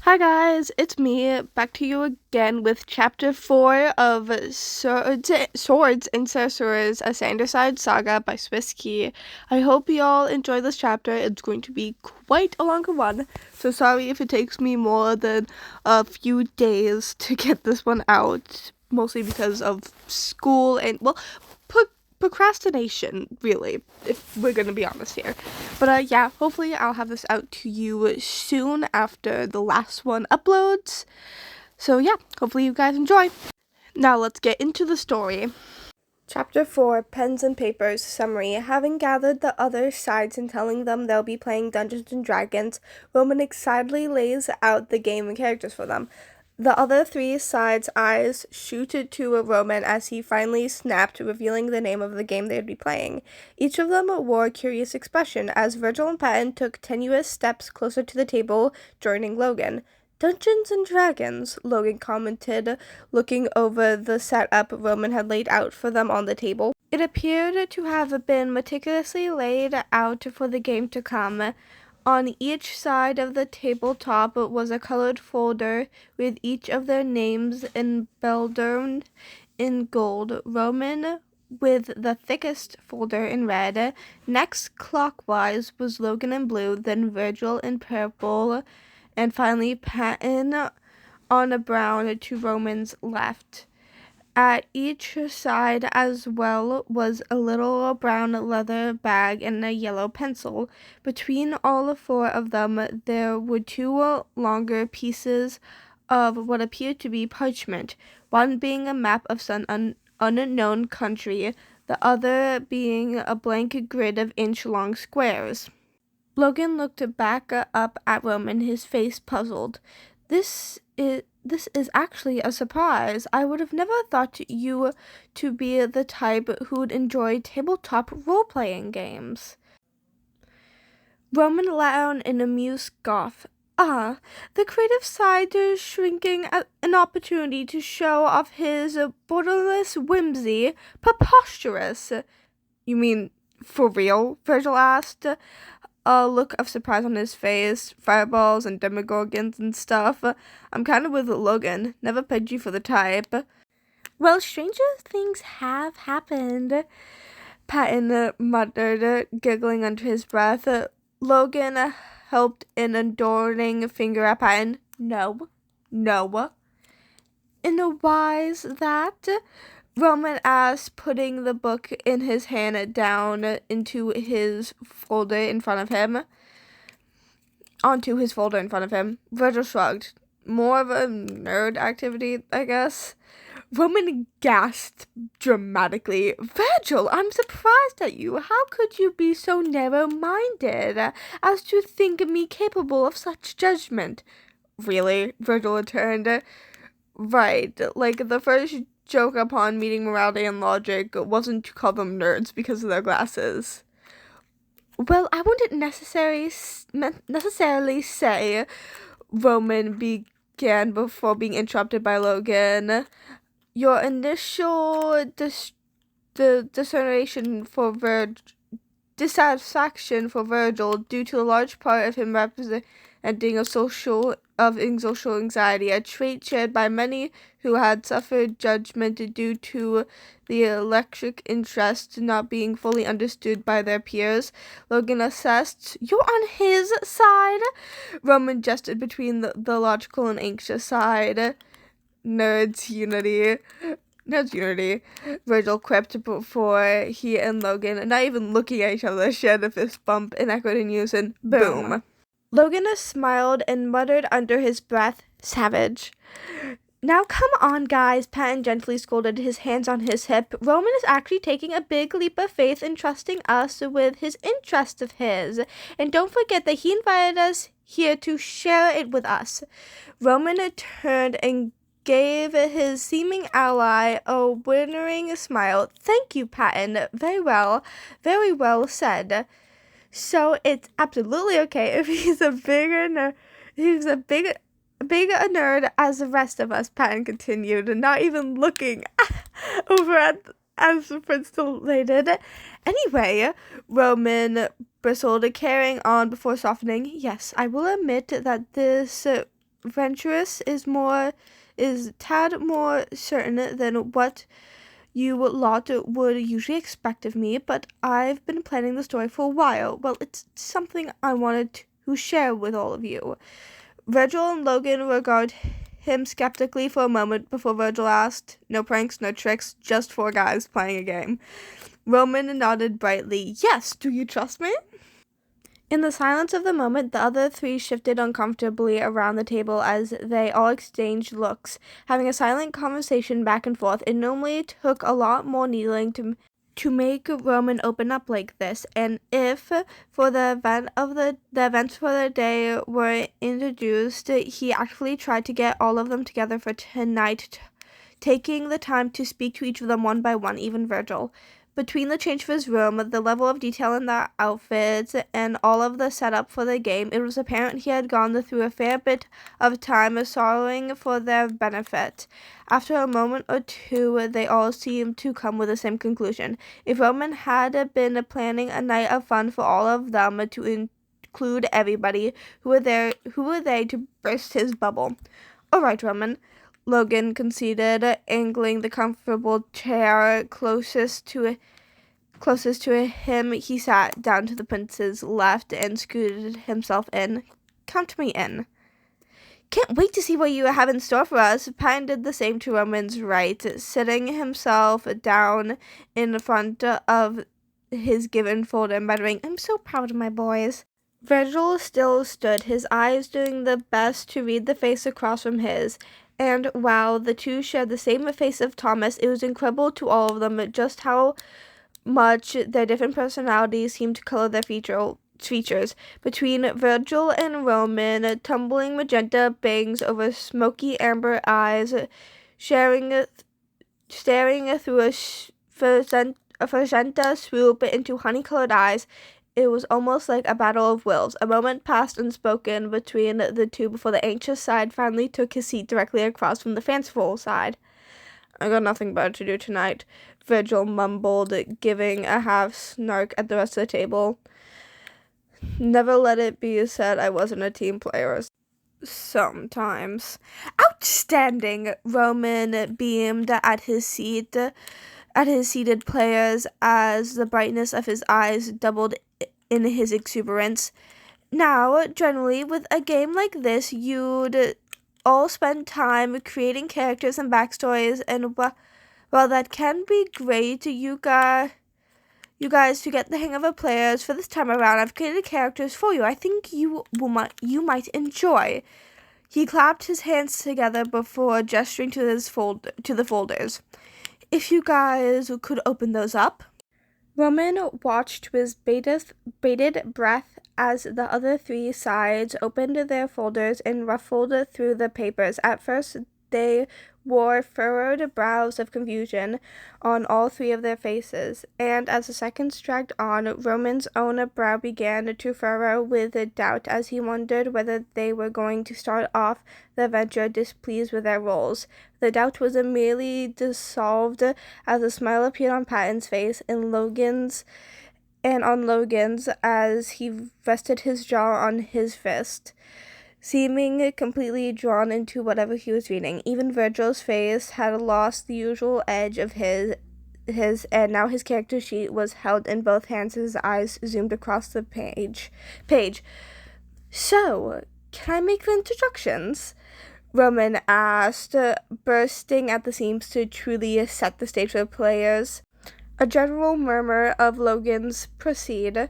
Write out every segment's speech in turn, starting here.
Hi guys, it's me, back to you again with chapter 4 of Swords and Sorcerers, a Sanderside Saga by Swisskey. I hope you all enjoy this chapter. It's going to be quite a longer one, so sorry if it takes me more than a few days to get this one out, mostly because of school and, procrastination, really, if we're gonna be honest here. But yeah, hopefully I'll have this out to you soon after the last one uploads. So yeah, hopefully you guys enjoy. Now let's get into the story. Chapter 4, Pens and Papers, Summary. Having gathered the other sides and telling them they'll be playing Dungeons and Dragons, Roman excitedly lays out the game and characters for them. The other three sides' eyes shooted to a Roman as he finally snapped, revealing the name of the game they'd be playing. Each of them wore a curious expression as Virgil and Patton took tenuous steps closer to the table, joining Logan. Dungeons and Dragons, Logan commented, looking over the setup Roman had laid out for them on the table. It appeared to have been meticulously laid out for the game to come. On each side of the tabletop was a colored folder with each of their names embellished in gold. Roman with the thickest folder in red. Next clockwise was Logan in blue, then Virgil in purple, and finally Patton on a brown to Roman's left. At each side as well was a little brown leather bag and a yellow pencil. Between all four of them there were two longer pieces of what appeared to be parchment, one being a map of some unknown country, the other being a blank grid of inch-long squares. Logan looked back up at Roman, his face puzzled. This is actually a surprise. I would have never thought you to be the type who'd enjoy tabletop role-playing games. Roman let out an amused scoff. Ah, the creative side is shrinking at an opportunity to show off his borderless whimsy. Preposterous. You mean for real? Virgil asked, a look of surprise on his face, fireballs and demogorgons and stuff. I'm kind of with Logan. Never pegged you for the type. Well, stranger things have happened, Patton muttered, giggling under his breath. Logan helped an adoring finger at Patton. No. In a wise that? Roman asked, putting the book in his hand down onto his folder in front of him. Virgil shrugged. More of a nerd activity, I guess. Roman gasped dramatically. Virgil, I'm surprised at you. How could you be so narrow-minded as to think me capable of such judgment? Really? Virgil returned. Right, like the first joke upon meeting morality and logic wasn't to call them nerds because of their glasses. Well, I wouldn't necessarily say, Roman began before being interrupted by Logan. Your initial dissatisfaction for Virgil due to a large part of him representing social anxiety, a trait shared by many who had suffered judgment due to the electric interest not being fully understood by their peers. Logan assessed. You're on his side? Roman gestured between the logical and anxious side. Nerds unity, Virgil quipped before he and Logan, not even looking at each other, shared a fist bump and echoed in unison. Boom. Logan smiled and muttered under his breath, savage. Now come on, guys, Patton gently scolded, his hands on his hip. Roman is actually taking a big leap of faith and trusting us with his interest of his. And don't forget that he invited us here to share it with us. Roman turned and gave his seeming ally a winnering smile. Thank you, Patton. Very well said. So it's absolutely okay if he's a big a nerd as the rest of us, Patton continued, not even looking over at as the prince dilated. Anyway, Roman bristled, carrying on before softening. Yes, I will admit that this adventurous is tad more certain than what you lot would usually expect of me, but I've been planning the story for a while. Well, it's something I wanted to share with all of you. Virgil and Logan regard him skeptically for a moment before Virgil asked, "No pranks, no tricks, just four guys playing a game." Roman nodded brightly. "Yes, do you trust me?" In the silence of the moment, the other three shifted uncomfortably around the table as they all exchanged looks, having a silent conversation back and forth. It normally took a lot more needling to make Roman open up like this, and if for the events for the day were introduced, he actually tried to get all of them together for tonight, taking the time to speak to each of them one by one, even Virgil. Between the change of his room, the level of detail in the outfits, and all of the setup for the game, it was apparent he had gone through a fair bit of time sorrowing for their benefit. After a moment or two, they all seemed to come with the same conclusion. If Roman had been planning a night of fun for all of them to include everybody, who were they to burst his bubble? "All right, Roman," Logan conceded, angling the comfortable chair closest to him. He sat down to the prince's left and scooted himself in. "Count me in." "Can't wait to see what you have in store for us." Patton did the same to Roman's right, sitting himself down in front of his given folder and muttering, "I'm so proud of my boys." Virgil still stood, his eyes doing the best to read the face across from his. And while the two shared the same face of Thomas, it was incredible to all of them just how much their different personalities seemed to color their features. Between Virgil and Roman, tumbling magenta bangs over smoky amber eyes, staring through a magenta swoop into honey-colored eyes, it was almost like a battle of wills. A moment passed unspoken between the two before the anxious side finally took his seat directly across from the fanciful side. "I got nothing better to do tonight," Virgil mumbled, giving a half snark at the rest of the table. "Never let it be said I wasn't a team player." "Sometimes." "Outstanding!" Roman beamed at his seated players as the brightness of his eyes doubled in his exuberance. "Now, generally, with a game like this, you'd all spend time creating characters and backstories, and while that can be great, you guys to get the hang of the players for this time around, I've created characters for you I think you might enjoy." He clapped his hands together before gesturing to the folders. "If you guys could open those up." Roman watched with bated breath as the other three sides opened their folders and ruffled through the papers. At first, they wore furrowed brows of confusion on all three of their faces, and as the seconds dragged on, Roman's own brow began to furrow with doubt as he wondered whether they were going to start off the adventure displeased with their roles. The doubt was immediately dissolved as a smile appeared on Patton's face and on Logan's as he rested his jaw on his fist, seeming completely drawn into whatever he was reading. Even Virgil's face had lost the usual edge of his, and now his character sheet was held in both hands as his eyes zoomed across the page. "So, can I make the introductions?" Roman asked, bursting at the seams to truly set the stage for the players. A general murmur of Logan's "proceed"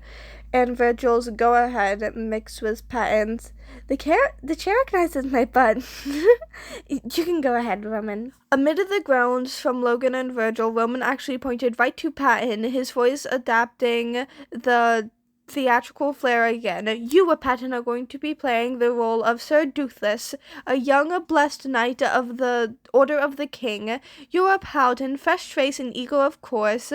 and Virgil's "go ahead" mixed with Patton's The chair recognizes my butt." "You can go ahead, Roman." Amid the groans from Logan and Virgil, Roman actually pointed right to Patton, his voice adapting the theatrical flair again. "You, Patton, are going to be playing the role of Sir Duthless, a young blessed knight of the Order of the King. You're a paladin, fresh-faced and eager, of course,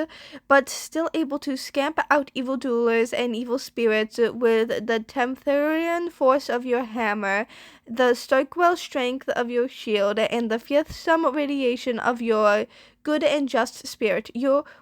but still able to scamp out evildoers and evil spirits with the Temtherian force of your hammer, the Starkwell strength of your shield, and the fearsome radiation of your good and just spirit.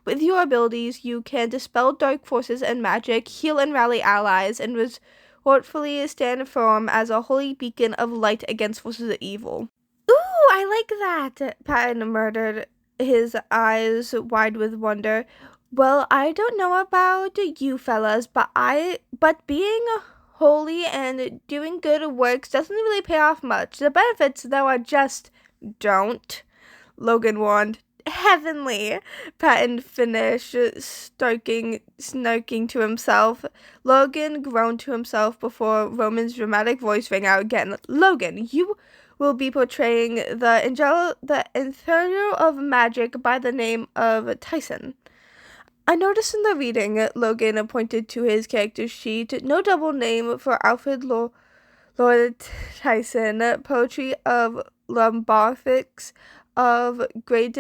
With your abilities, you can dispel dark forces and magic, heal and rally allies, and hopefully stand firm as a holy beacon of light against forces of evil. Ooh, I like that, Patton murmured, his eyes wide with wonder. Well, I don't know about you fellas, but being holy and doing good works doesn't really pay off much. The benefits, though, are just don't. Logan warned. Heavenly, Patton finished, snarking to himself. Logan groaned to himself before Roman's dramatic voice rang out again. Logan, you will be portraying the Inferno of Magic by the name of Tyson. I noticed in the reading, Logan pointed to his character sheet, no double name for Alfred Lord Tyson, poetry of Lombardics of Great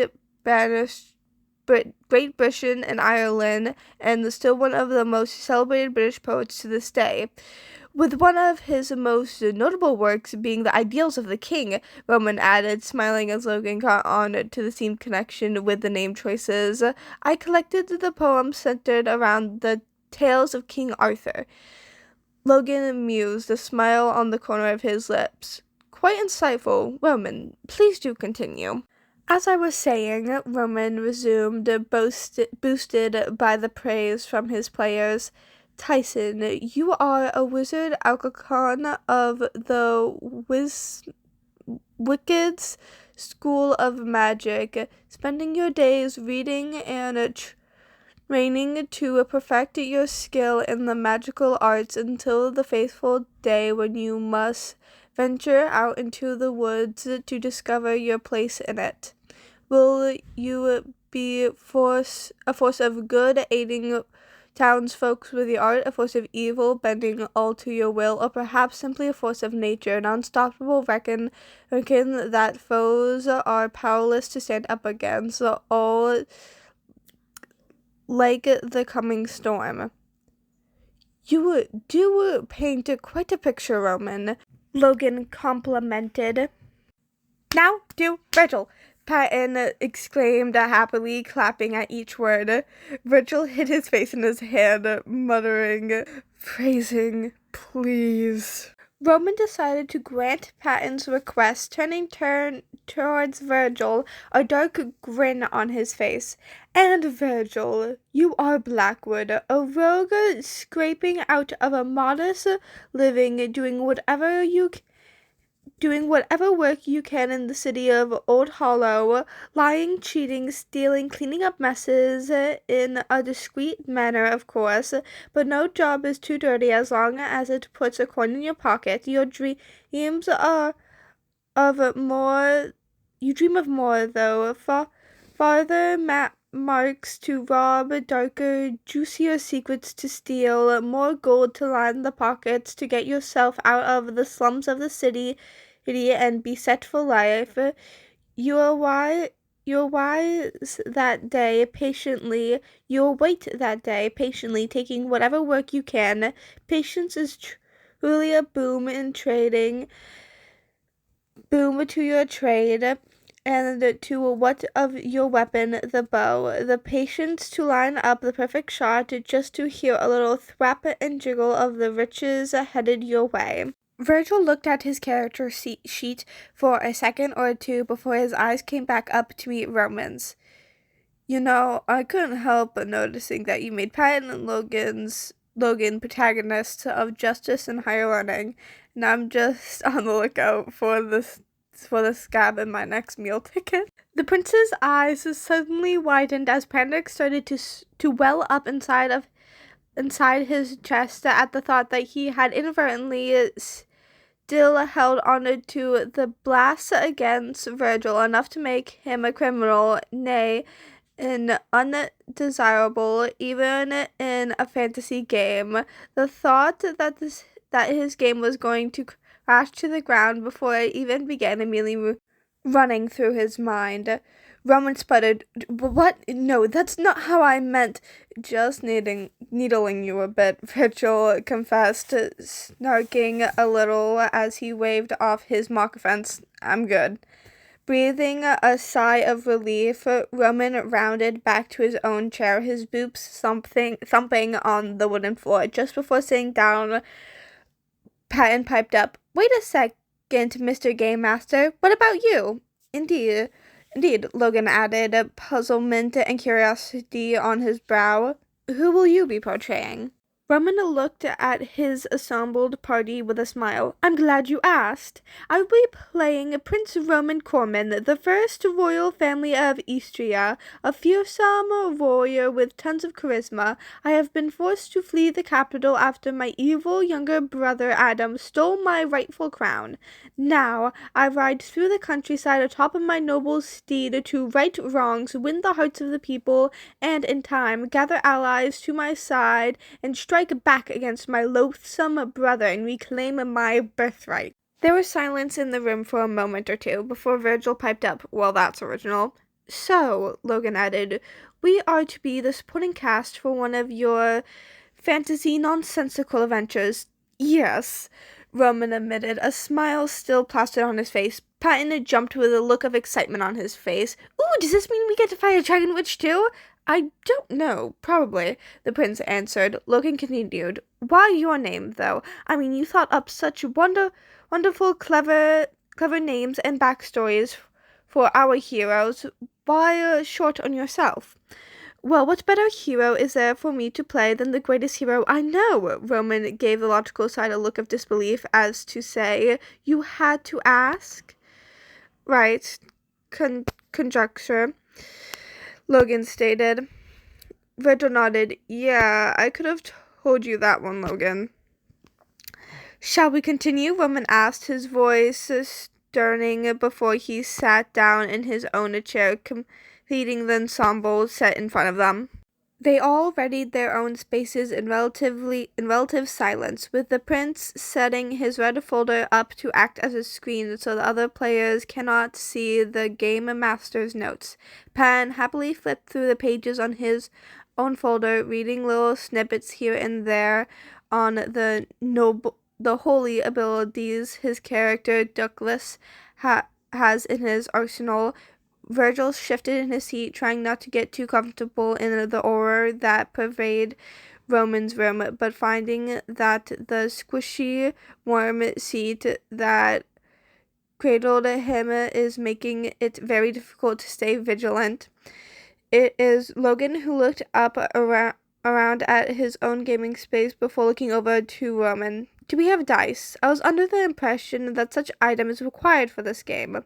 Britain and Ireland, and still one of the most celebrated British poets to this day. With one of his most notable works being The Ideals of the King, Roman added, smiling as Logan caught on to the seam connection with the name choices. I collected the poems centered around the tales of King Arthur. Logan mused, a smile on the corner of his lips. Quite insightful. Roman, please do continue. As I was saying, Roman resumed, boosted by the praise from his players. Tyson, you are a wizard archon of the Wicked's School of Magic, spending your days reading and training to perfect your skill in the magical arts until the fateful day when you must venture out into the woods to discover your place in it. Will you be a force of good, aiding townsfolk with the art, a force of evil, bending all to your will, or perhaps simply a force of nature, an unstoppable reckon that foes are powerless to stand up against, all like the coming storm? You do paint quite a picture, Roman, Logan complimented. Now do Virgil, Patton exclaimed happily, clapping at each word. Virgil hid his face in his hand, muttering, "Phrasing, please." Roman decided to grant Patton's request, turning towards Virgil, a dark grin on his face. And Virgil, you are Blackwood, a rogue scraping out of a modest living, doing whatever work you can in the city of Old Hollow, lying, cheating, stealing, cleaning up messes in a discreet manner, of course, but no job is too dirty as long as it puts a coin in your pocket. Your dreams are of more. You dream of more, though. Farther marks to rob, darker, juicier secrets to steal, more gold to line the pockets to get yourself out of the slums of the city and be set for life. You'll wise that day patiently. You'll wait that day patiently, taking whatever work you can. Patience is truly a boom to your trade, and to what of your weapon, the bow. The patience to line up the perfect shot, just to hear a little thwap and jiggle of the riches headed your way. Virgil looked at his character sheet for a second or two before his eyes came back up to meet Roman's. You know, I couldn't help but noticing that you made Patton and Logan protagonists of Justice and Higher Learning, and I'm just on the lookout for the scab in my next meal ticket. The prince's eyes suddenly widened as panic started to well up inside his chest at the thought that he had inadvertently still held on to the blast against Virgil enough to make him a criminal, nay, an undesirable, even in a fantasy game. The thought that his game was going to crash to the ground before it even began immediately running through his mind. Roman sputtered, "What? No, that's not how I meant." "Just needling you a bit," Virgil confessed, snarking a little as he waved off his mock offense. "I'm good." Breathing a sigh of relief, Roman rounded back to his own chair, his boots thumping on the wooden floor. Just before sitting down, Patton piped up. Wait a second, Mr. Game Master. What about you? Indeed, indeed, Logan added, puzzlement and curiosity on his brow. Who will you be portraying? Roman looked at his assembled party with a smile. I'm glad you asked. I will be playing Prince Roman Corman, the first royal family of Istria, a fearsome warrior with tons of charisma. I have been forced to flee the capital after my evil younger brother Adam stole my rightful crown. Now I ride through the countryside atop of my noble steed to right wrongs, win the hearts of the people, and in time gather allies to my side and strike back against my loathsome brother and reclaim my birthright. There was silence in the room for a moment or two before Virgil piped up, well, that's original. So, Logan added, we are to be the supporting cast for one of your fantasy nonsensical adventures. Yes, Roman admitted, a smile still plastered on his face. Patton jumped with a look of excitement on his face. Ooh, does this mean we get to fight a dragon witch too? I don't know, probably, the prince answered. Logan continued. Why your name, though? I mean, you thought up such wonderful, clever names and backstories for our heroes. Why short on yourself? Well, what better hero is there for me to play than the greatest hero I know? Roman gave the logical side a look of disbelief, as to say, you had to ask? Right. Conjecture. Logan stated. Virgil nodded. Yeah, I could have told you that one, Logan. Shall we continue? Roman asked, his voice sterning before he sat down in his own chair, completing the ensemble set in front of them. They all readied their own spaces in relative silence, with the prince setting his red folder up to act as a screen so the other players cannot see the game master's notes. Pan happily flipped through the pages on his own folder, reading little snippets here and there on the holy abilities his character Douglas has in his arsenal. Virgil shifted in his seat, trying not to get too comfortable in the aura that pervaded Roman's room, but finding that the squishy, warm seat that cradled him is making it very difficult to stay vigilant. It is Logan who looked up around at his own gaming space before looking over to Roman. Do we have dice? I was under the impression that such item is required for this game.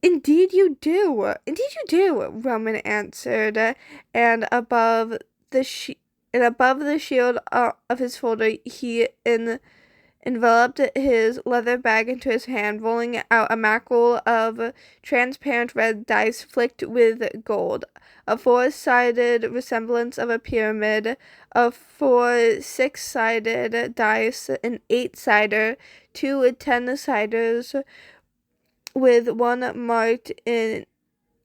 Indeed you do, Roman answered, and above the shield of his folder, he enveloped his leather bag into his hand, rolling out a mackerel of transparent red dice flicked with gold, a 4-sided resemblance of a pyramid, a 4 6-sided dice, an 8-sider, 2 10-siders, with one marked in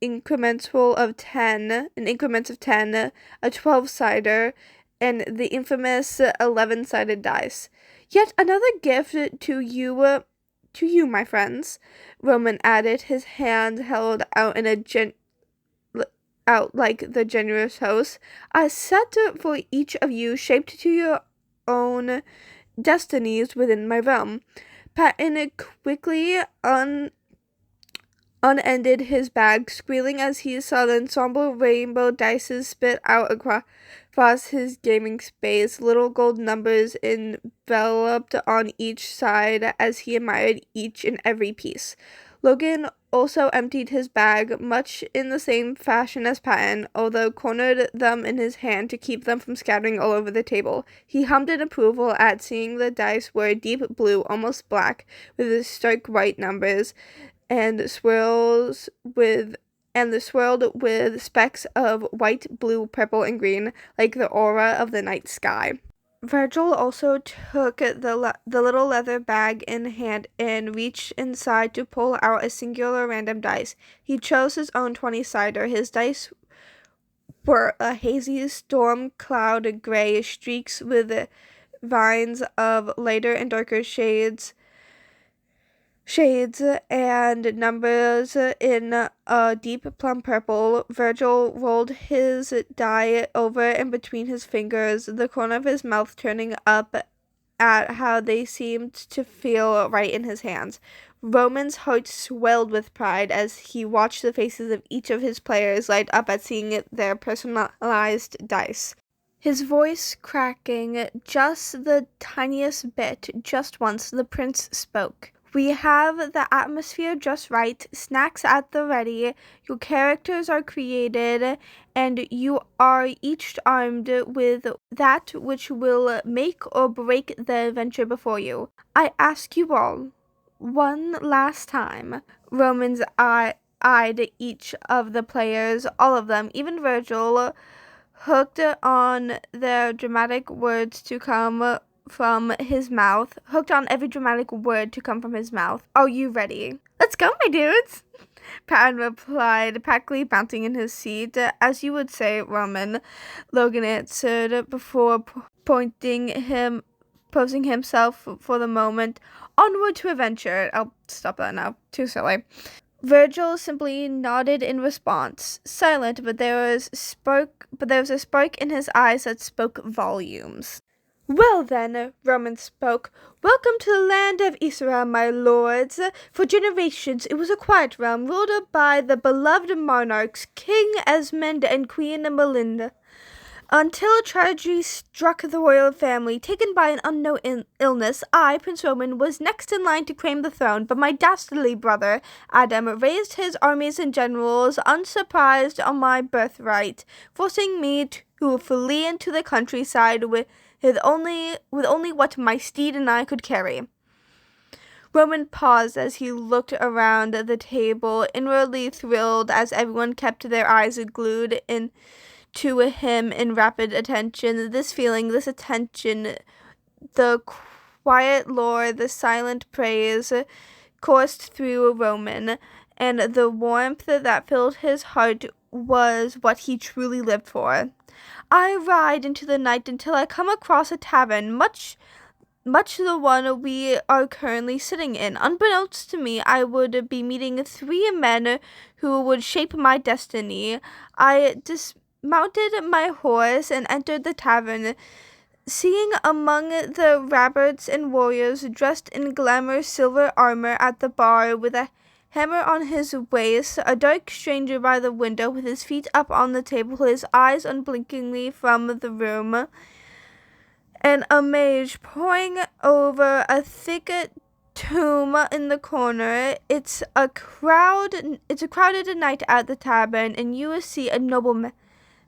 increments of 10, a 12-sider, and the infamous 11-sided dice. Yet another gift to you, my friends, Roman added, his hand held out in out like the generous host. A set for each of you, shaped to your own destinies within my realm. Patton quickly unended his bag, squealing as he saw the ensemble rainbow dice spit out across his gaming space, little gold numbers enveloped on each side as he admired each and every piece. Logan also emptied his bag, much in the same fashion as Patton, although cornered them in his hand to keep them from scattering all over the table. He hummed in approval at seeing the dice were deep blue, almost black, with stark white numbers, and swirled with specks of white, blue, purple, and green, like the aura of the night sky. Virgil also took the little leather bag in hand and reached inside to pull out a singular random dice. He chose his own 20-sider. His dice were a hazy storm cloud gray, streaks with vines of lighter and darker shades and numbers in a deep plum purple. Virgil rolled his die over and between his fingers, the corner of his mouth turning up at how they seemed to feel right in his hands. Roman's heart swelled with pride as he watched the faces of each of his players light up at seeing their personalized dice. His voice cracking just the tiniest bit. Just once, the prince spoke. "We have the atmosphere just right, snacks at the ready, your characters are created, and you are each armed with that which will make or break the adventure before you. I ask you all, one last time." Roman's eyed each of the players, all of them, even Virgil, hooked on their dramatic words to come from his mouth, hooked on every dramatic word to come from his mouth. "Are you ready?" "Let's go, my dudes," Patton replied, practically bouncing in his seat. "As you would say, Roman," Logan answered before posing himself for the moment. "Onward to adventure." I'll stop that now. Too silly. Virgil simply nodded in response, silent, but there was a spark in his eyes that spoke volumes. "Well then," Roman spoke, "welcome to the land of Isra, my lords. For generations it was a quiet realm ruled by the beloved monarchs, King Esmond and Queen Melinda, until a tragedy struck the royal family. Taken by an unknown illness, I, Prince Roman, was next in line to claim the throne, but my dastardly brother, Adam, raised his armies and generals unsurprised on my birthright, forcing me to flee into the countryside with only what my steed and I could carry." Roman paused as he looked around the table, inwardly thrilled as everyone kept their eyes glued to him in rapid attention. This feeling, this attention, the quiet lore, the silent praise coursed through Roman, and the warmth that filled his heart was what he truly lived for. "I ride into the night until I come across a tavern, much the one we are currently sitting in. Unbeknownst to me, I would be meeting 3 men who would shape my destiny. I dismounted my horse and entered the tavern, seeing among the rabberts and warriors dressed in glamorous silver armor at the bar with a hammer on his waist, a dark stranger by the window with his feet up on the table, his eyes unblinkingly from the room, and a mage poring over a thick tome in the corner. It's a crowded night at the tavern, and you will see a nobleman,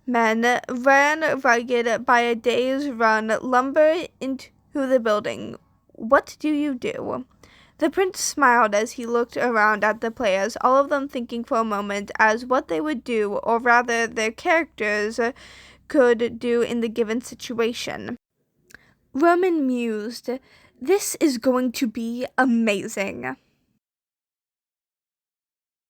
ran rugged by a day's run, lumber into the building. What do you do?" The prince smiled as he looked around at the players, all of them thinking for a moment as what they would do, or rather their characters could do in the given situation. Roman mused, "This is going to be amazing."